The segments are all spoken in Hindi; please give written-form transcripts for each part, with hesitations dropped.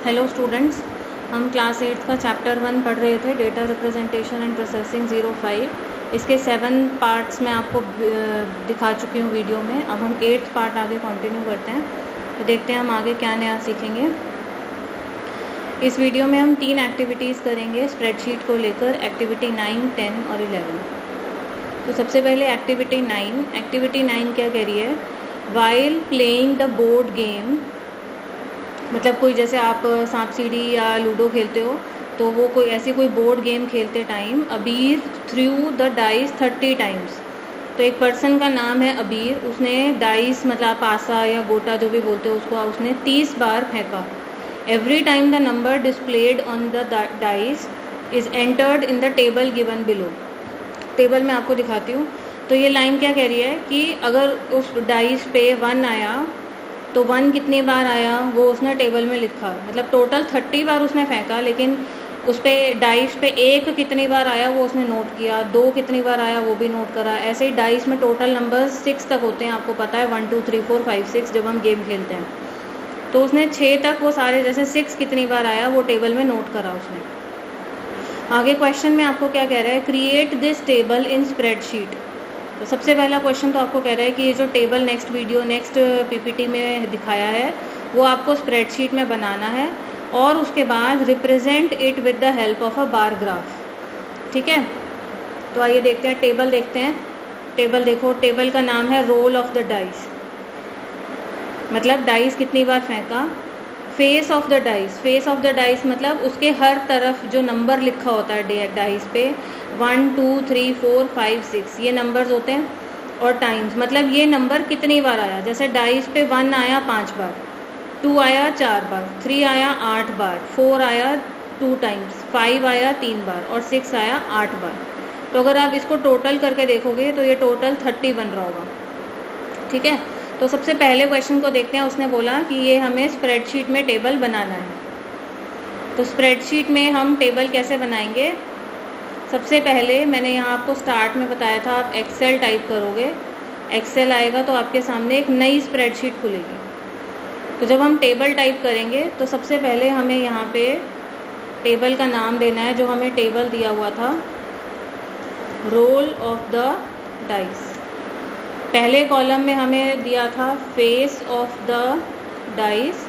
हेलो स्टूडेंट्स, हम क्लास 8 का चैप्टर 1 पढ़ रहे थे, डेटा रिप्रेजेंटेशन एंड प्रोसेसिंग 05। इसके 7 पार्ट्स मैं आपको दिखा चुकी हूँ वीडियो में। अब हम 8th पार्ट आगे कंटिन्यू करते हैं, तो देखते हैं हम आगे क्या नया सीखेंगे। इस वीडियो में हम 3 एक्टिविटीज़ करेंगे स्प्रेडशीट को लेकर, एक्टिविटी 9, 10 और 11। तो सबसे पहले एक्टिविटी 9 क्या कह रही है? While playing the board game, मतलब कोई जैसे आप सांप सीढ़ी या लूडो खेलते हो, तो वो कोई बोर्ड गेम खेलते टाइम अबीर थ्रू द डाइस 30 टाइम्स। तो एक पर्सन का नाम है अबीर, उसने डाइस मतलब पासा या गोटा जो भी बोलते हो उसको, उसने 30 बार फेंका। Every time the number displayed on the dice is entered in the table given below. Table में आपको दिखाती हूँ। तो ये लाइन क्या कह रही है कि अगर उस डाइस पे 1 आया तो 1 कितनी बार आया वो उसने टेबल में लिखा। मतलब टोटल 30 बार उसने फेंका, लेकिन उस पर डाइस पे 1 कितनी बार आया वो उसने नोट किया, 2 कितनी बार आया वो भी नोट करा। ऐसे ही डाइस में टोटल नंबर 6 तक होते हैं, आपको पता है 1 2 3 4 5 6 जब हम गेम खेलते हैं। तो उसने 6 तक वो सारे, जैसे 6 कितनी बार आया वो टेबल में नोट करा उसने। आगे क्वेश्चन में आपको क्या कह रहा है? Create this table in spreadsheet. तो सबसे पहला क्वेश्चन तो आपको कह रहा है कि ये जो टेबल नेक्स्ट पीपीटी में दिखाया है वो आपको स्प्रेडशीट में बनाना है, और उसके बाद represent it with the help of a bar graph. ठीक है, तो आइए देखते हैं टेबल देखते हैं। टेबल देखो, टेबल का नाम है रोल ऑफ द डाइस, मतलब डाइस कितनी बार फेंका। Face of the dice, face of the dice मतलब उसके हर तरफ जो नंबर लिखा होता है डाइस पे, 1 2 3 4 5 6 ये नंबर्स होते हैं। और टाइम्स मतलब ये नंबर कितनी बार आया। जैसे डाइस पे 1 आया 5 बार, 2 आया 4 बार, 3 आया 8 बार, 4 आया 2 टाइम्स, 5 आया 3 बार और 6 आया 8 बार। तो अगर आप इसको टोटल करके देखोगे तो ये टोटल 30 बन रहा होगा। ठीक है, तो सबसे पहले क्वेश्चन को देखते हैं। उसने बोला कि ये हमें स्प्रेडशीट में टेबल बनाना है। तो स्प्रेडशीट में हम टेबल कैसे बनाएंगे? सबसे पहले मैंने यहाँ आपको स्टार्ट में बताया था, आप एक्सेल टाइप करोगे, एक्सेल आएगा तो आपके सामने एक नई स्प्रेडशीट खुलेगी। तो जब हम टेबल टाइप करेंगे तो सबसे पहले हमें यहाँ पे टेबल का नाम देना है, जो हमें टेबल दिया हुआ था, रोल ऑफ द डाइस। पहले कॉलम में हमें दिया था फेस ऑफ द डाइस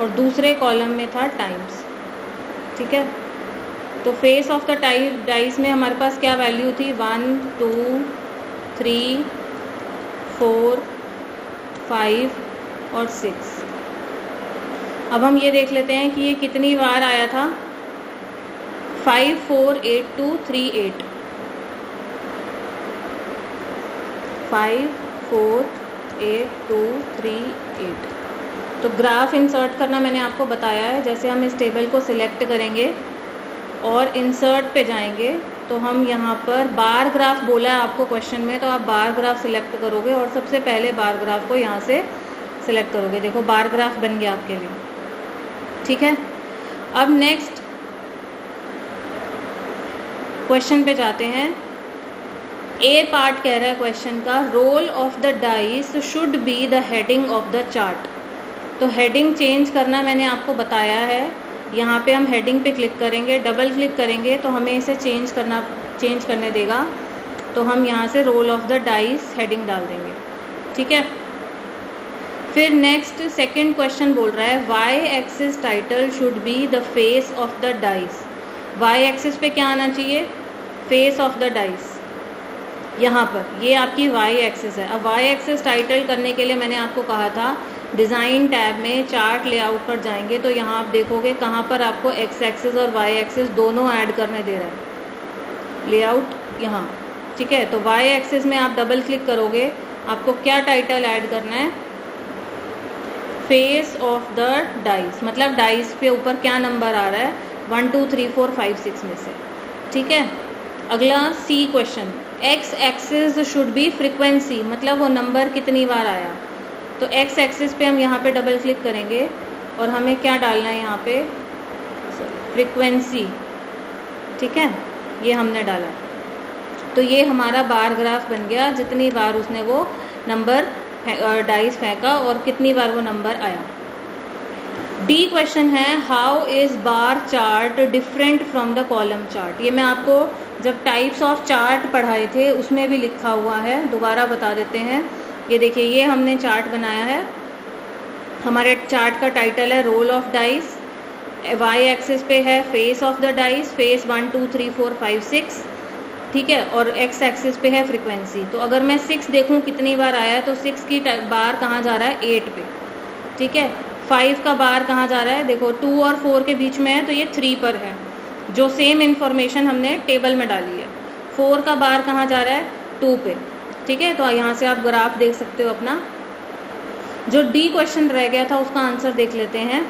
और दूसरे कॉलम में था टाइम्स। ठीक है, तो फेस ऑफ द डाइस में हमारे पास क्या वैल्यू थी? 1 2 3 4 5 और 6। अब हम ये देख लेते हैं कि ये कितनी बार आया था। 5 4 8 2 3 8, 5 4 8 2 3 8। तो ग्राफ इंसर्ट करना मैंने आपको बताया है। जैसे हम इस टेबल को सिलेक्ट करेंगे और इंसर्ट पे जाएंगे तो हम यहाँ पर बार ग्राफ बोला है आपको क्वेश्चन में, तो आप बार ग्राफ सिलेक्ट करोगे और सबसे पहले बार ग्राफ को यहाँ से सिलेक्ट करोगे। देखो बार ग्राफ बन गया आपके लिए। ठीक है, अब नेक्स्ट क्वेश्चन पे जाते हैं। ए पार्ट कह रहा है क्वेश्चन का, roll of the dice should be the heading of the chart. तो हेडिंग चेंज करना मैंने आपको बताया है। यहाँ पे हम हेडिंग पे क्लिक करेंगे, डबल क्लिक करेंगे तो हमें इसे चेंज करने देगा। तो हम यहाँ से roll of the dice heading डाल देंगे। ठीक है, फिर नेक्स्ट सेकंड क्वेश्चन बोल रहा है, Y axis title should be the face of the dice. Y axis पे क्या आना चाहिए? Face of the dice. यहाँ पर ये आपकी वाई एक्सिस है। अब वाई एक्सिस टाइटल करने के लिए मैंने आपको कहा था डिज़ाइन टैब में चार्ट लेआउट पर जाएंगे, तो यहाँ आप देखोगे कहाँ पर आपको एक्स एक्सिस और वाई एक्सिस दोनों ऐड करने दे रहा है, लेआउट यहाँ। ठीक है, तो वाई एक्सिस में आप डबल क्लिक करोगे, आपको क्या टाइटल ऐड करना है? फेस ऑफ द डाइस, मतलब डाइस पे ऊपर क्या नंबर आ रहा है, 1 2 3 4 5 6 में से। ठीक है, अगला C question, X axis should be frequency, मतलब वो नंबर कितनी बार आया। तो एक्स एक्सिस पे हम यहाँ पे डबल क्लिक करेंगे और हमें क्या डालना है यहाँ पे? फ्रीक्वेंसी। ठीक है, ये हमने डाला, तो ये हमारा बार ग्राफ बन गया, जितनी बार उसने वो नंबर डाइस फेंका और कितनी बार वो नंबर आया। डी क्वेश्चन है, how is bar chart different from the column chart. ये मैं आपको जब टाइप्स ऑफ चार्ट पढ़ाए थे उसमें भी लिखा हुआ है, दोबारा बता देते हैं। ये देखिए, ये हमने चार्ट बनाया है, हमारे चार्ट का टाइटल है roll of dice. Y axis पे है face of the dice, face 1 2 3 4 5 6, ठीक है, और एक्स एक्सिस पे है फ्रीक्वेंसी। तो अगर मैं 6 देखूं कितनी बार आया है, तो 6 की बार कहाँ जा रहा है, 8 पे, ठीक है। 5 का बार कहाँ जा रहा है, देखो 2 और 4 के बीच में है, तो ये 3 पर है, जो सेम इन्फॉर्मेशन हमने टेबल में डाली है। 4 का बार कहाँ जा रहा है, 2 पे, ठीक है। तो यहाँ से आप ग्राफ देख सकते हो अपना। जो डी क्वेश्चन रह गया था उसका आंसर देख लेते हैं।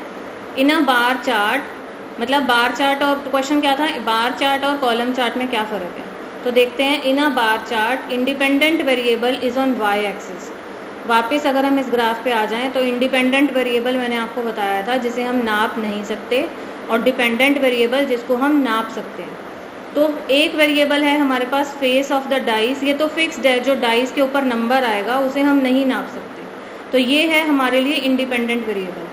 इन अ बार चार्ट, मतलब बार चार्ट और क्वेश्चन क्या था, बार चार्ट और कॉलम चार्ट में क्या फ़र्क है, तो देखते हैं। In a bar chart independent variable is on Y axis. वापस अगर हम इस ग्राफ पे आ जाएं तो इंडिपेंडेंट वेरिएबल मैंने आपको बताया था जिसे हम नाप नहीं सकते, और डिपेंडेंट वेरिएबल जिसको हम नाप सकते हैं। तो एक वेरिएबल है हमारे पास फेस ऑफ द डाइस, ये तो फिक्स्ड है, जो डाइस के ऊपर नंबर आएगा उसे हम नहीं नाप सकते, तो ये है हमारे लिए इंडिपेंडेंट वेरिएबल।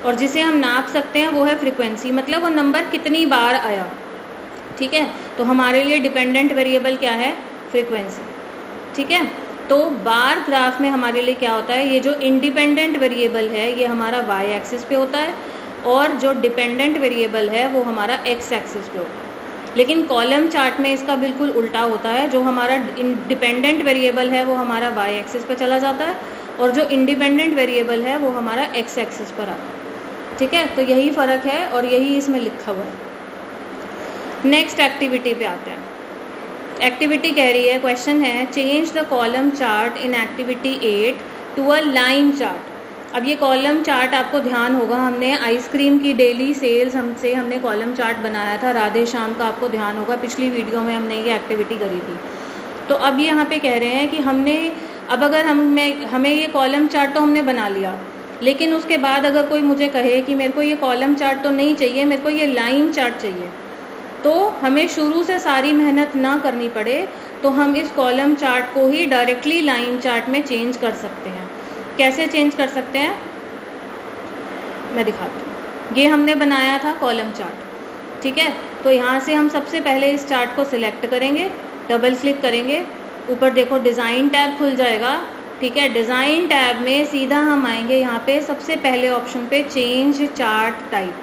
और जिसे हम नाप सकते हैं वो है फ्रीक्वेंसी, मतलब वो नंबर कितनी बार आया, ठीक है। तो हमारे लिए डिपेंडेंट वेरिएबल क्या है, फ्रीक्वेंसी, ठीक है। तो बार ग्राफ में हमारे लिए क्या होता है, ये जो इंडिपेंडेंट वेरिएबल है ये हमारा वाई एक्सिस पे होता है, और जो डिपेंडेंट वेरिएबल है वो हमारा एक्स एक्सिस पे होता है। लेकिन कॉलम चार्ट में इसका बिल्कुल उल्टा होता है, जो हमारा डिपेंडेंट वेरिएबल है वो हमारा वाई एक्सिस पे चला जाता है, और जो इंडिपेंडेंट वेरिएबल है वो हमारा एक्स एक्सिस पर आता है, ठीक है। तो यही फ़र्क है और यही इसमें लिखा हुआ है। नेक्स्ट एक्टिविटी पे आते हैं। एक्टिविटी कह रही है, क्वेश्चन है, change the column chart in activity 8 to a line chart. अब ये कॉलम चार्ट आपको ध्यान होगा, हमने आइसक्रीम की डेली सेल्स हमने कॉलम चार्ट बनाया था, राधे श्याम का आपको ध्यान होगा, पिछली वीडियो में हमने ये एक्टिविटी करी थी। तो अब ये यहाँ पे कह रहे हैं कि अगर हमें ये कॉलम चार्ट तो हमने बना लिया, लेकिन उसके बाद अगर कोई मुझे कहे कि मेरे को ये कॉलम चार्ट तो नहीं चाहिए, मेरे को ये लाइन चार्ट चाहिए, तो हमें शुरू से सारी मेहनत ना करनी पड़े, तो हम इस कॉलम चार्ट को ही डायरेक्टली लाइन चार्ट में चेंज कर सकते हैं। कैसे चेंज कर सकते हैं, मैं दिखाती हूँ। ये हमने बनाया था कॉलम चार्ट, ठीक है। तो यहाँ से हम सबसे पहले इस चार्ट को सिलेक्ट करेंगे, डबल क्लिक करेंगे, ऊपर देखो डिज़ाइन टैब खुल जाएगा, ठीक है। डिज़ाइन टैब में सीधा हम आएंगे यहाँ पे सबसे पहले ऑप्शन पे चेंज चार्ट टाइप।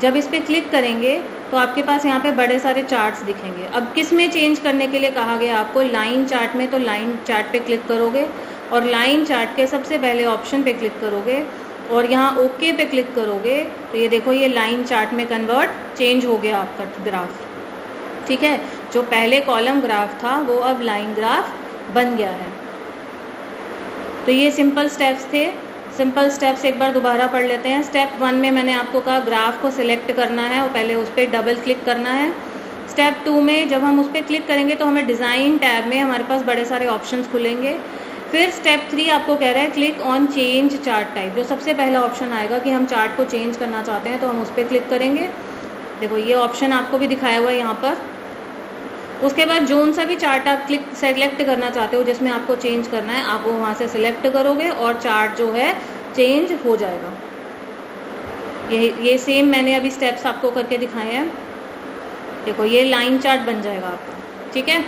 जब इस पर क्लिक करेंगे तो आपके पास यहाँ पे बड़े सारे चार्ट्स दिखेंगे। अब किस में चेंज करने के लिए कहा गया आपको, लाइन चार्ट में, तो लाइन चार्ट पे क्लिक करोगे और लाइन चार्ट के सबसे पहले ऑप्शन पे क्लिक करोगे और यहाँ ओके पे क्लिक करोगे, तो ये देखो ये लाइन चार्ट में कन्वर्ट चेंज हो गया आपका ग्राफ, ठीक है। जो पहले कॉलम ग्राफ था वो अब लाइन ग्राफ बन गया है। तो ये सिंपल स्टेप्स थे। सिंपल स्टेप्स एक बार दोबारा पढ़ लेते हैं। स्टेप 1 में मैंने आपको कहा ग्राफ को सिलेक्ट करना है और पहले उस पर डबल क्लिक करना है। स्टेप 2 में जब हम उस पर क्लिक करेंगे तो हमें डिज़ाइन टैब में हमारे पास बड़े सारे ऑप्शंस खुलेंगे। फिर स्टेप 3 आपको कह रहा है click on change chart type. जो सबसे पहला ऑप्शन आएगा कि हम चार्ट को चेंज करना चाहते हैं तो हम उस पर क्लिक करेंगे। देखो ये ऑप्शन आपको भी दिखाया हुआ है यहाँ पर। उसके बाद जोन सा भी चार्ट आप सेलेक्ट करना चाहते हो जिसमें आपको चेंज करना है, आप वो वहाँ से सिलेक्ट करोगे और चार्ट जो है चेंज हो जाएगा। ये सेम मैंने अभी स्टेप्स आपको करके दिखाए हैं। देखो ये लाइन चार्ट बन जाएगा आपका, ठीक है।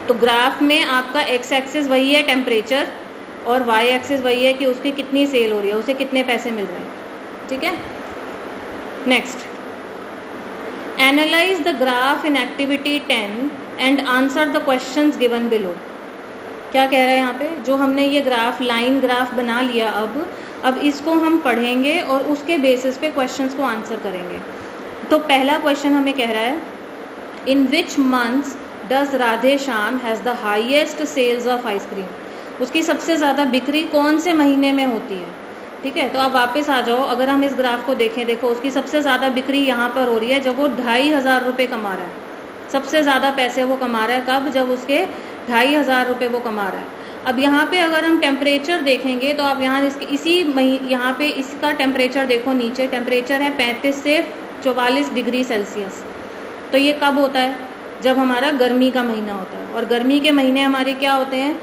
तो ग्राफ में आपका एक्स एक्सिस वही है टेम्परेचर और वाई एक्सिस वही है कि उसकी कितनी सेल हो रही है, उसे कितने पैसे मिल रहे हैं, ठीक है। Next, analyse the graph in activity 10 and answer the questions given below. क्या कह रहा है यहाँ पे, जो हमने ये ग्राफ लाइन ग्राफ बना लिया, अब इसको हम पढ़ेंगे और उसके बेसिस पे क्वेश्चंस को आंसर करेंगे। तो पहला क्वेश्चन हमें कह रहा है, in which months does Radhe Shyam has the highest sales of ice cream. उसकी सबसे ज़्यादा बिक्री कौन से महीने में होती है, ठीक है। तो आप वापस आ जाओ, अगर हम इस ग्राफ को देखें, देखो उसकी सबसे ज़्यादा बिक्री यहाँ पर हो रही है जब वो 2500 रुपये कमा रहा है। सबसे ज़्यादा पैसे वो कमा रहा है कब, जब उसके 2500 रुपये वो कमा रहा है। अब यहाँ पे अगर हम टेम्परेचर देखेंगे तो आप यहाँ यहाँ पे इसका टेम्परेचर देखो, नीचे टेम्परेचर है 35 से 44 डिग्री सेल्सियस। तो ये कब होता है, जब हमारा गर्मी का महीना होता है। और गर्मी के महीने हमारे क्या होते हैं,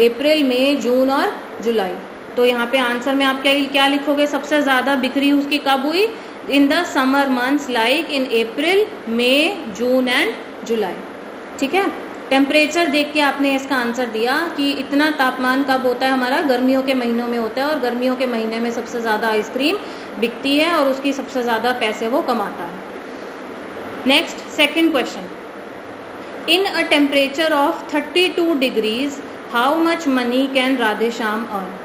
अप्रैल, मई, जून और जुलाई। तो तो यहाँ पे आंसर में आप क्या लिखोगे, सबसे ज़्यादा बिक्री उसकी कब हुई, in the summer months like in April, May, June and July. ठीक है, टेम्परेचर देख के आपने इसका आंसर दिया कि इतना तापमान कब होता है हमारा, गर्मियों के महीनों में होता है, और गर्मियों के महीने में सबसे ज़्यादा आइसक्रीम बिकती है और उसकी सबसे ज़्यादा पैसे वो कमाता है। Next, second question, in a temperature of 32 degrees how much money can Radhe Shyam earn.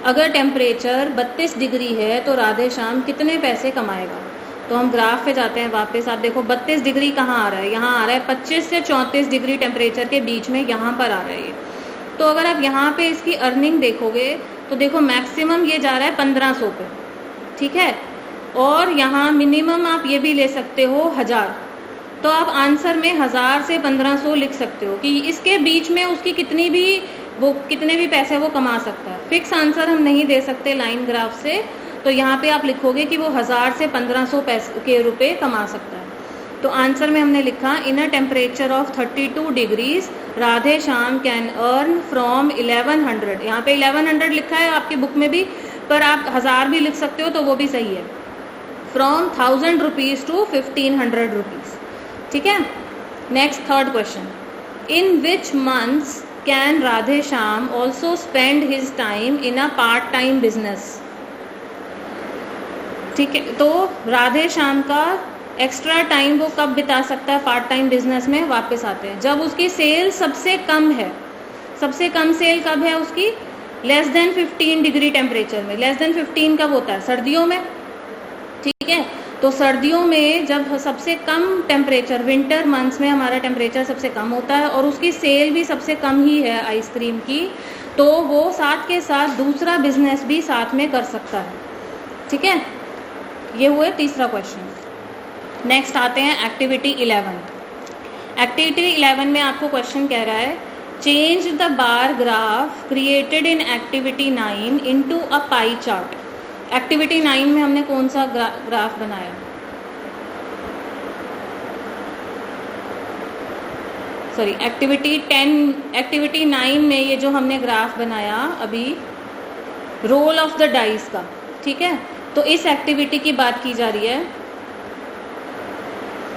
अगर टेम्परेचर 32 डिग्री है तो राधे श्याम कितने पैसे कमाएगा। तो हम ग्राफ पे जाते हैं वापस। आप देखो 32 डिग्री कहाँ आ रहा है, यहाँ आ रहा है 25 से 34 डिग्री टेम्परेचर के बीच में, यहाँ पर आ रहा है ये। तो अगर आप यहाँ पे इसकी अर्निंग देखोगे तो देखो मैक्सिमम ये जा रहा है 1500 पे, ठीक है, और यहाँ मिनिमम आप ये भी ले सकते हो 1000। तो आप आंसर में 1000 से 1500 लिख सकते हो कि इसके बीच में उसकी कितने भी पैसे वो कमा सकता है। फिक्स आंसर हम नहीं दे सकते लाइन ग्राफ से, तो यहाँ पे आप लिखोगे कि वो 1000 से 1500 पैसे के रुपए कमा सकता है। तो आंसर में हमने लिखा in a temperature of 32 degrees Radhe Shyam can earn from 1100। यहाँ पे 1100 लिखा है आपकी बुक में भी, पर आप 1000 भी लिख सकते हो तो वो भी सही है। From 1000 rupees to 1500 rupees. ठीक है, next third question, in which months can Radhe Shyam also spend his time in a part time business. ठीक है, तो राधे श्याम का एक्स्ट्रा टाइम वो कब बिता सकता है पार्ट टाइम बिजनेस में। वापस आते हैं, जब उसकी सेल सबसे कम है। सबसे कम सेल कब है उसकी, लेस देन 15 डिग्री टेम्परेचर में। लेस देन 15 कब होता है, सर्दियों में। ठीक है, तो सर्दियों में जब सबसे कम टेम्परेचर, विंटर मंथ्स में हमारा टेम्परेचर सबसे कम होता है और उसकी सेल भी सबसे कम ही है आइसक्रीम की, तो वो साथ के साथ दूसरा बिजनेस भी साथ में कर सकता है। ठीक है, ये हुए तीसरा क्वेश्चन। नेक्स्ट आते हैं एक्टिविटी 11। एक्टिविटी 11 में आपको क्वेश्चन कह रहा है change the bar graph created in activity 9 into a pie chart. Activity 9 में हमने कौन सा ग्राफ बनाया, सॉरी एक्टिविटी 9 में ये जो हमने ग्राफ बनाया अभी रोल ऑफ द डाइस का। ठीक है, तो इस एक्टिविटी की बात की जा रही है।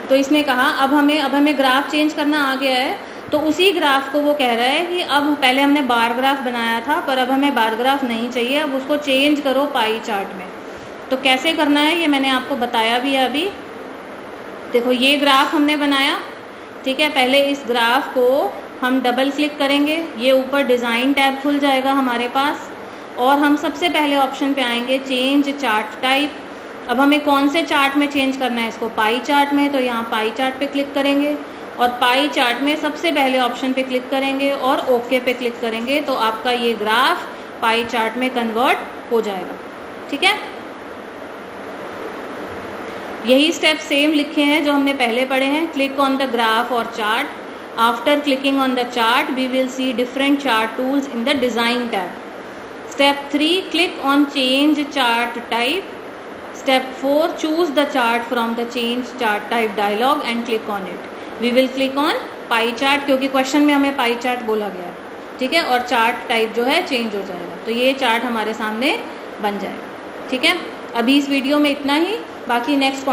तो इसमें कहा अब हमें ग्राफ चेंज करना आ गया है, तो उसी ग्राफ को वो कह रहा है कि अब पहले हमने बार ग्राफ बनाया था पर अब हमें बार ग्राफ नहीं चाहिए, अब उसको चेंज करो पाई चार्ट में। तो कैसे करना है ये मैंने आपको बताया भी है अभी। देखो ये ग्राफ हमने बनाया, ठीक है, पहले इस ग्राफ को हम डबल क्लिक करेंगे, ये ऊपर डिज़ाइन टैब खुल जाएगा हमारे पास, और हम सबसे पहले ऑप्शन पे आएंगे चेंज चार्ट टाइप। अब हमें कौन से चार्ट में चेंज करना है इसको, पाई चार्ट में, तो यहाँ पाई चार्ट पे क्लिक करेंगे और पाई चार्ट में सबसे पहले ऑप्शन पे क्लिक करेंगे और ओके पे क्लिक करेंगे, तो आपका ये ग्राफ पाई चार्ट में कन्वर्ट हो जाएगा। ठीक है, यही स्टेप सेम लिखे हैं जो हमने पहले पढ़े हैं। क्लिक ऑन द ग्राफ और chart. After clicking on the chart we will see different chart tools in the design tab. Step 3, click on change chart type. Step 4, choose the chart from the change chart type dialog and click on it. We will click on pie chart क्योंकि क्वेश्चन में हमें पाई चार्ट बोला गया है। ठीक है, और चार्ट टाइप जो है चेंज हो जाएगा, तो ये चार्ट हमारे सामने बन जाएगा। ठीक है, अभी इस वीडियो में इतना ही, बाकी नेक्स्ट